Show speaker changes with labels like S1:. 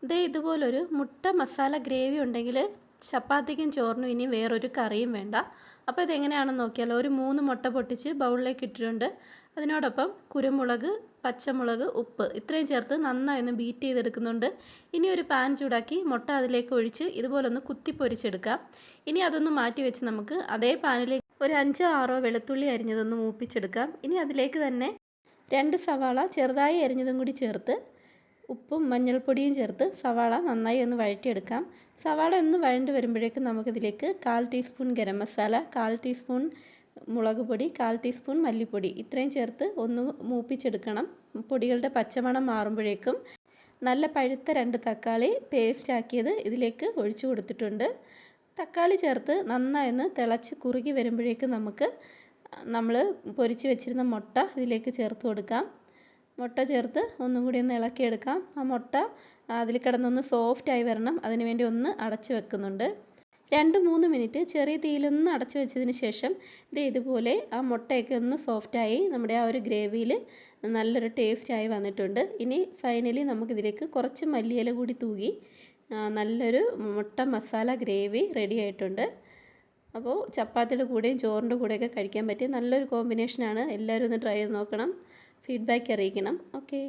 S1: ദേ ഇതുപോലൊരു മുട്ട മസാല ഗ്രേവി ഉണ്ടെങ്കിൽ ചപ്പാത്തിക്കും ചോറിനും ഇനി വേറൊരു കറിയും വേണ്ട. അപ്പോൾ ഇതെങ്ങനെയാണെന്ന് നോക്കിയാലോ. ഒരു 3 മുട്ട പൊട്ടിച്ച് ബൗളിലേക്ക് ഇട്ടിട്ടുണ്ട്. അതിനോടൊപ്പം കുരുമുളക്, പച്ചമുളക്, ഉപ്പ് ഇത്രയും ചേർത്ത് നന്നായി ഒന്ന് ബീറ്റ് ചെയ്തെടുക്കുന്നുണ്ട്. ഇനി ഒരു പാൻ ചൂടാക്കി മുട്ട അതിലേക്ക് ഒഴിച്ച് ഇതുപോലൊന്ന് കുത്തി പൊരിച്ചെടുക്കാം. ഇനി അതൊന്ന് മാറ്റി വെച്ച് നമുക്ക് അതേ പാനിലേക്ക് ഒരു 5-6 വെളുത്തുള്ളി അരിഞ്ഞതൊന്ന് മൂപ്പിച്ചെടുക്കാം. ഇനി അതിലേക്ക് തന്നെ 2 സവാള ചെറുതായി അരിഞ്ഞതും കൂടി ചേർത്ത് ഉപ്പും മഞ്ഞൾപ്പൊടിയും ചേർത്ത് സവാള നന്നായി ഒന്ന് വഴറ്റിയെടുക്കാം. സവാള ഒന്ന് വഴണ്ട് വരുമ്പോഴേക്കും നമുക്കിതിലേക്ക് 1/4 ടീസ്പൂൺ ഗരം മസാല, 1/4 ടീസ്പൂൺ മുളക് പൊടി, 1/4 ടീസ്പൂൺ മല്ലിപ്പൊടി ഇത്രയും ചേർത്ത് ഒന്ന് മൂപ്പിച്ചെടുക്കണം. പൊടികളുടെ പച്ചമണം മാറുമ്പോഴേക്കും നല്ല പഴുത്ത 2 തക്കാളി പേസ്റ്റ് ആക്കിയത് ഇതിലേക്ക് ഒഴിച്ചു കൊടുത്തിട്ടുണ്ട്. തക്കാളി ചേർത്ത് നന്നായി ഒന്ന് തിളച്ച് കുറുകി വരുമ്പോഴേക്കും നമുക്ക് നമ്മൾ പൊരിച്ച് വെച്ചിരുന്ന മുട്ട ഇതിലേക്ക് ചേർത്ത് കൊടുക്കാം. മുട്ട ചേർത്ത് ഒന്നും കൂടി ഒന്ന് ഇളക്കിയെടുക്കാം. ആ മുട്ട അതിൽ കിടന്നൊന്ന് സോഫ്റ്റായി വരണം. അതിനുവേണ്ടി ഒന്ന് അടച്ച് വെക്കുന്നുണ്ട്. 2-3 മിനിറ്റ് ചെറിയ തീയിലൊന്ന് അടച്ചു വെച്ചതിന് ശേഷം ഇതുപോലെ ആ മുട്ടയൊക്കെ ഒന്ന് സോഫ്റ്റായി നമ്മുടെ ആ ഒരു ഗ്രേവിയിൽ നല്ലൊരു ടേസ്റ്റായി വന്നിട്ടുണ്ട്. ഇനി ഫൈനലി നമുക്കിതിലേക്ക് കുറച്ച് മല്ലിയില കൂടി തൂകി നല്ലൊരു മുട്ട മസാല ഗ്രേവി റെഡി ആയിട്ടുണ്ട്. അപ്പോൾ ചപ്പാത്തിയുടെ കൂടെയും ചോറിൻ്റെ കൂടെയൊക്കെ കഴിക്കാൻ പറ്റിയ നല്ലൊരു കോമ്പിനേഷനാണ്. എല്ലാവരും ഒന്ന് ട്രൈ ചെയ്ത് നോക്കണം. ഫീഡ്ബാക്ക് അറിയിക്കണം. ഓക്കെ.